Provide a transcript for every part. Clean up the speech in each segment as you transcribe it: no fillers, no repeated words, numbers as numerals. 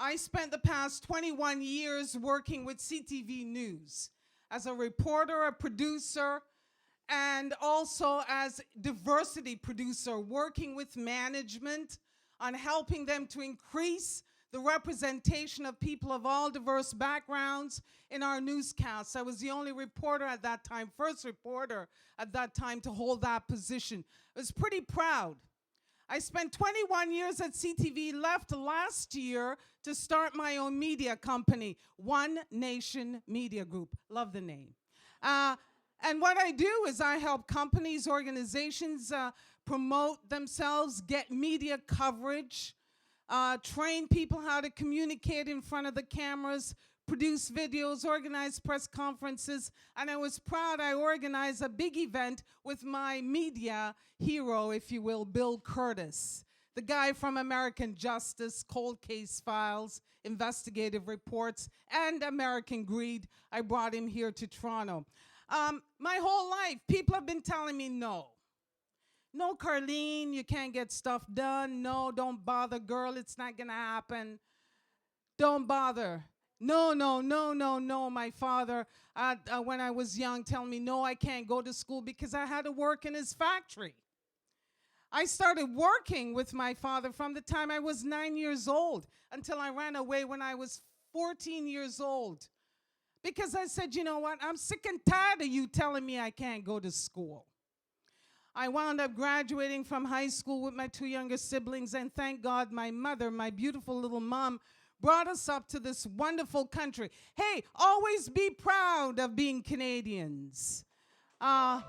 I spent the past 21 years working with CTV News as a reporter, a producer, and also as diversity producer, working with management on helping them to increase the representation of people of all diverse backgrounds in our newscasts. I was the only reporter at that time, first reporter at that time to hold that position. I was pretty proud. I spent 21 years at CTV, left last year to start my own media company, One Nation Media Group. Love the name. And what I do is I help companies, organizations promote themselves, get media coverage, train people how to communicate in front of the cameras, produce videos, organize press conferences, and I was proud I organized a big event with my media hero, if you will, Bill Curtis, the guy from American Justice, Cold Case Files, Investigative Reports, and American Greed. I brought him here to Toronto. My whole life, people have been telling me no. No, Karlene, you can't get stuff done. No, don't bother, girl, it's not gonna happen. Don't bother. No, no, no, no, no. My father, when I was young, telling me, no, I can't go to school because I had to work in his factory. I started working with my father from the time I was 9 years old until I ran away when I was 14 years old. Because I said, you know what, I'm sick and tired of you telling me I can't go to school. I wound up graduating from high school with my two younger siblings, and thank God my mother, my beautiful little mom, brought us up to this wonderful country. Hey, always be proud of being Canadians. I'm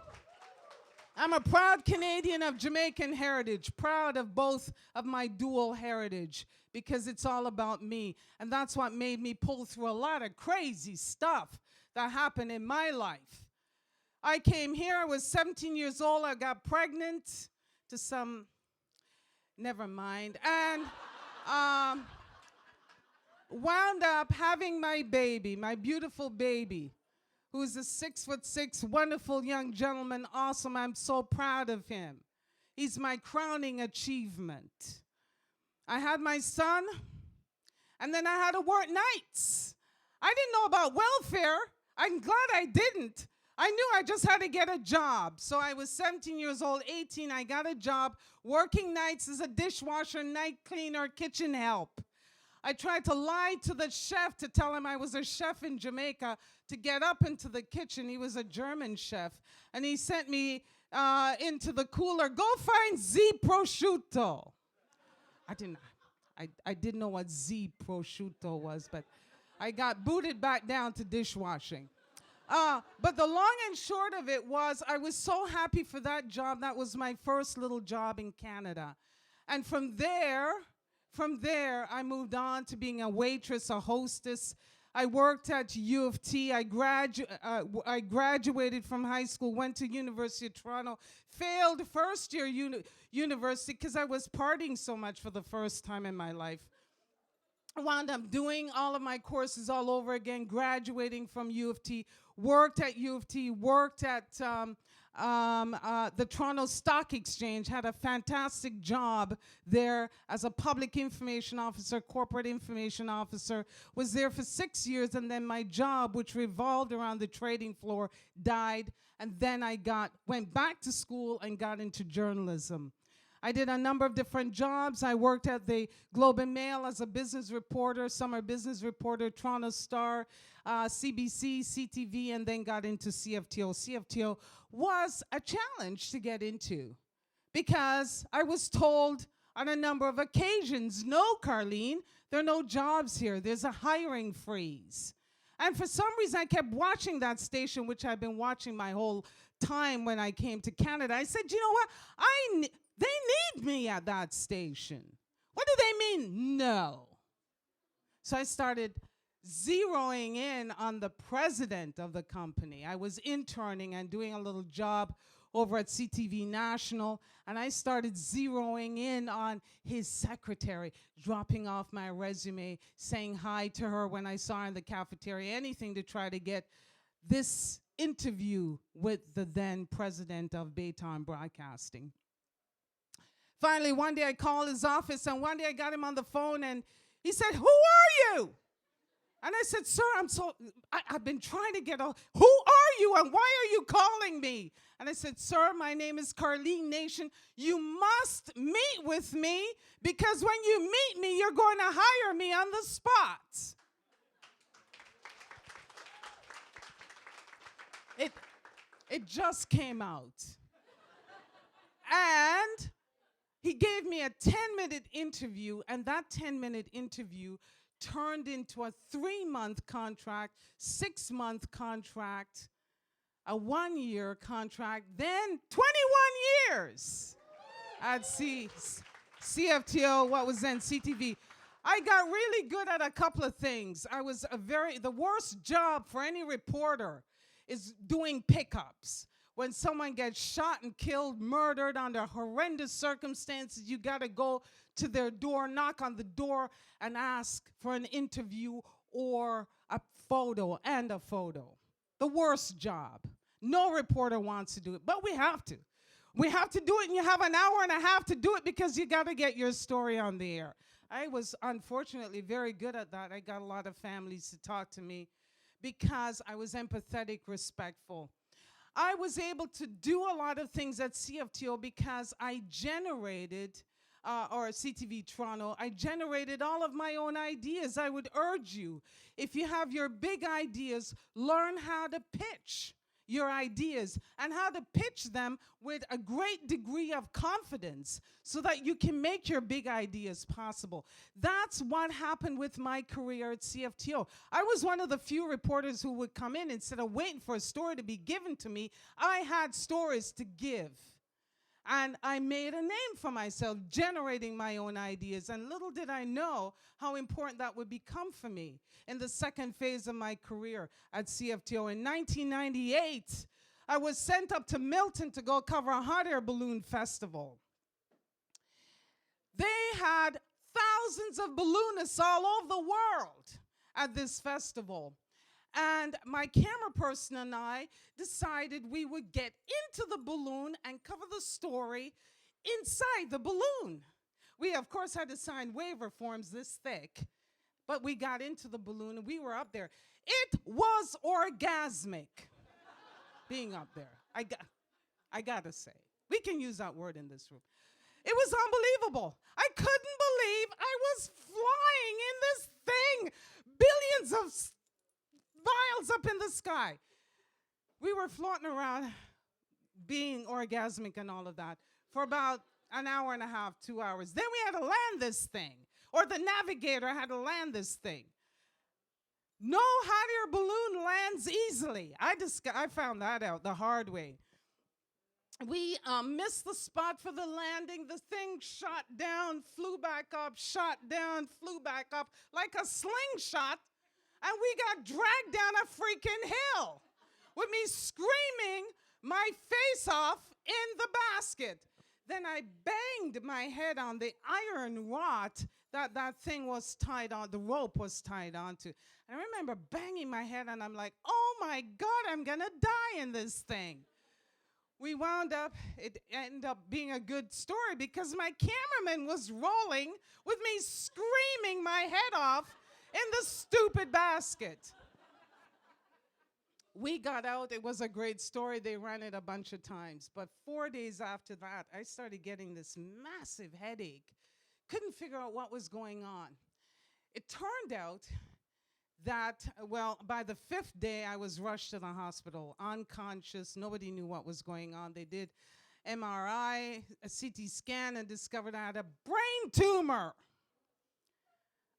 a proud Canadian of Jamaican heritage, proud of both of my dual heritage, because it's all about me. And that's what made me pull through a lot of crazy stuff that happened in my life. I came here, I was 17 years old, I got pregnant to some, never mind, and wound up having my baby, my beautiful baby, who's a 6'6", wonderful young gentleman, awesome. I'm so proud of him. He's my crowning achievement. I had my son, and then I had to work nights. I didn't know about welfare. I'm glad I didn't. I knew I just had to get a job. So I was 17 years old, 18, I got a job working nights as a dishwasher, night cleaner, kitchen help. I tried to lie to the chef to tell him I was a chef in Jamaica to get up into the kitchen. He was a German chef. And he sent me into the cooler, go find Z prosciutto. I didn't know what Z prosciutto was, but I got booted back down to dishwashing. But the long and short of it was I was so happy for that job. That was my first little job in Canada. And from there, I moved on to being a waitress, a hostess. I worked at U of T. I graduated from high school, went to University of Toronto, failed first year university because I was partying so much for the first time in my life. I wound up doing all of my courses all over again, graduating from U of T, worked at U of T, worked at the Toronto Stock Exchange, had a fantastic job there as a public information officer, corporate information officer, was there for 6 years, and then my job, which revolved around the trading floor, died, and then I went back to school and got into journalism. I did a number of different jobs. I worked at the Globe and Mail as a business reporter, summer business reporter, Toronto Star, CBC, CTV, and then got into CFTO. CFTO was a challenge to get into because I was told on a number of occasions, no, Karlene, there are no jobs here. There's a hiring freeze. And for some reason, I kept watching that station, which I've been watching my whole time when I came to Canada. I said, you know what? They need me at that station. What do they mean, no? So I started zeroing in on the president of the company. I was interning and doing a little job over at CTV National, and I started zeroing in on his secretary, dropping off my resume, saying hi to her when I saw her in the cafeteria, anything to try to get this interview with the then president of Baytown Broadcasting. Finally, one day I called his office, and one day I got him on the phone, and He said, "Who are you?" And I said, "Sir, I've been trying to get a, who are you and why are you calling me?" And I said, "Sir, my name is Karlene Nation. You must meet with me because when you meet me, you're going to hire me on the spot." It just came out. And he gave me a 10-minute interview, and that 10-minute interview turned into a 3-month contract, 6-month contract, a 1-year contract, then 21 years at CFTO, what was then CTV. I got really good at a couple of things. The worst job for any reporter is doing pickups. When someone gets shot and killed, murdered under horrendous circumstances, you got to go to their door, knock on the door, and ask for an interview or a photo and a photo. The worst job. No reporter wants to do it, but we have to. We have to do it, and you have an hour and a half to do it because you got to get your story on the air. I was unfortunately very good at that. I got a lot of families to talk to me because I was empathetic, respectful. I was able to do a lot of things at CFTO because I generated, or CTV Toronto, I generated all of my own ideas. I would urge you, if you have your big ideas, learn how to pitch your ideas and how to pitch them with a great degree of confidence so that you can make your big ideas possible. That's what happened with my career at CFTO. I was one of the few reporters who would come in instead of waiting for a story to be given to me. I had stories to give. And I made a name for myself, generating my own ideas. And little did I know how important that would become for me in the second phase of my career at CFTO. In 1998, I was sent up to Milton to go cover a hot air balloon festival. They had thousands of balloonists all over the world at this festival. And my camera person and I decided we would get into the balloon and cover the story inside the balloon. We, of course, had to sign waiver forms this thick, but we got into the balloon and we were up there. It was orgasmic being up there. I gotta say. We can use that word in this room. It was unbelievable. I couldn't believe I was flying in this thing. Billions of miles up in the sky. We were floating around being orgasmic and all of that for about an hour and a half, 2 hours. Then we had to land this thing, or the navigator had to land this thing. No hot air balloon lands easily. I found that out the hard way. We missed the spot for the landing. The thing shot down, flew back up, shot down, flew back up like a slingshot. And we got dragged down a freaking hill with me screaming my face off in the basket. Then I banged my head on the iron rod that thing was tied on, the rope was tied onto. And I remember banging my head, and I'm like, oh my God, I'm going to die in this thing. We wound up, it ended up being a good story because my cameraman was rolling with me screaming my head off in the stupid basket. We got out. It was a great story. They ran it a bunch of times. But 4 days after that, I started getting this massive headache. Couldn't figure out what was going on. It turned out that, well, by the 5th day, I was rushed to the hospital, unconscious. Nobody knew what was going on. They did MRI, a CT scan, and discovered I had a brain tumor.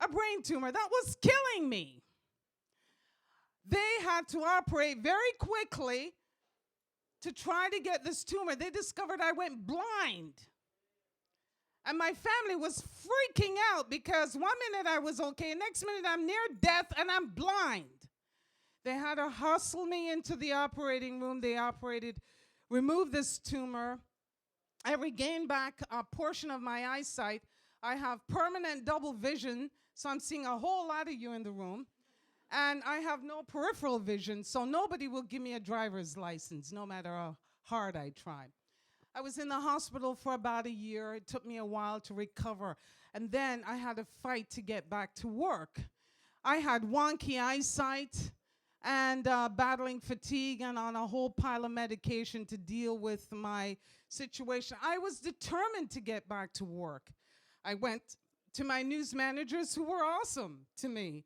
A brain tumor that was killing me. They had to operate very quickly to try to get this tumor. They discovered I went blind. And my family was freaking out because 1 minute I was okay, next minute I'm near death and I'm blind. They had to hustle me into the operating room. They removed this tumor. I regained back a portion of my eyesight. I have permanent double vision, so I'm seeing a whole lot of you in the room. And I have no peripheral vision, so nobody will give me a driver's license, no matter how hard I try. I was in the hospital for about a year. It took me a while to recover. And then I had to fight to get back to work. I had wonky eyesight and battling fatigue and on a whole pile of medication to deal with my situation. I was determined to get back to work. I went to my news managers who were awesome to me.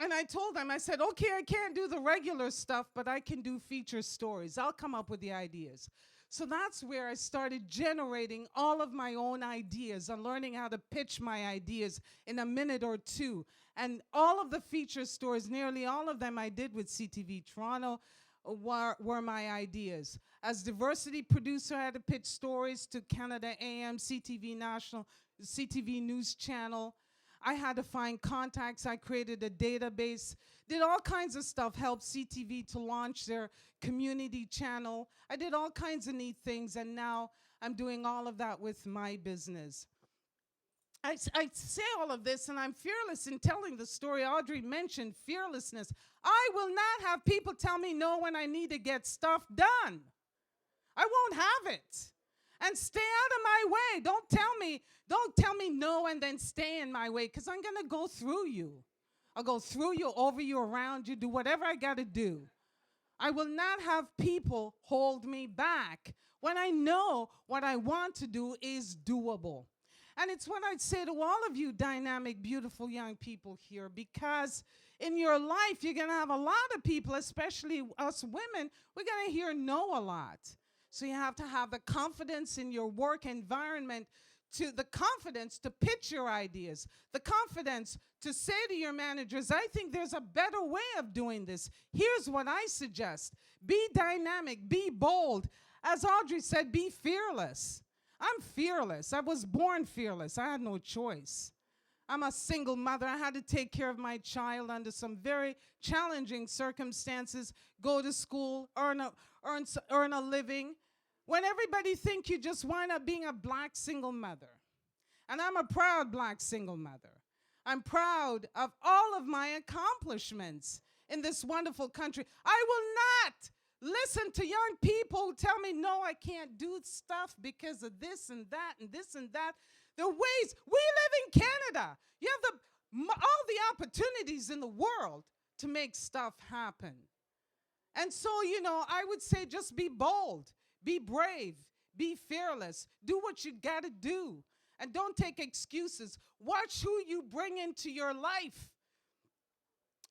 And I told them, I said, okay, I can't do the regular stuff, but I can do feature stories. I'll come up with the ideas. So that's where I started generating all of my own ideas and learning how to pitch my ideas in a minute or two. And all of the feature stories, nearly all of them I did with CTV Toronto, were my ideas. As diversity producer, I had to pitch stories to Canada AM, CTV National, CTV News Channel. I had to find contacts. I created a database, did all kinds of stuff, helped CTV to launch their community channel. I did all kinds of neat things, and now I'm doing all of that with my business. I say all of this, and I'm fearless in telling the story. Audrey mentioned fearlessness. I will not have people tell me no when I need to get stuff done. I won't have it. And stay out of my way. Don't tell me no and then stay in my way, because I'm going to go through you. I'll go through you, over you, around you, do whatever I got to do. I will not have people hold me back when I know what I want to do is doable. And it's what I'd say to all of you dynamic, beautiful young people here, because in your life, you're going to have a lot of people, especially us women, we're going to hear no a lot. So you have to have the confidence in your work environment, the confidence to pitch your ideas, the confidence to say to your managers, I think there's a better way of doing this. Here's what I suggest. Be dynamic, be bold. As Audrey said, be fearless. I'm fearless. I was born fearless. I had no choice. I'm a single mother. I had to take care of my child under some very challenging circumstances, go to school, earn a living, when everybody think you just wind up being a black single mother. And I'm a proud black single mother. I'm proud of all of my accomplishments in this wonderful country. I will not listen to young people who tell me, no, I can't do stuff because of this and that and this and that. The ways, we live in Canada. You have all the opportunities in the world to make stuff happen. And so, I would say just be bold, be brave, be fearless, do what you got to do. And don't take excuses. Watch who you bring into your life.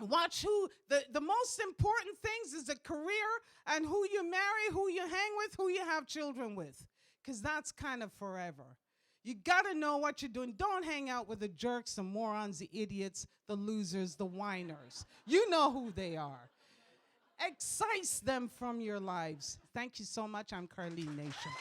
Watch who, the most important things is a career and who you marry, who you hang with, who you have children with. Because that's kind of forever. You got to know what you're doing. Don't hang out with the jerks, the morons, the idiots, the losers, the whiners. You know who they are. Excise them from your lives. Thank you so much. I'm Karlene Nation.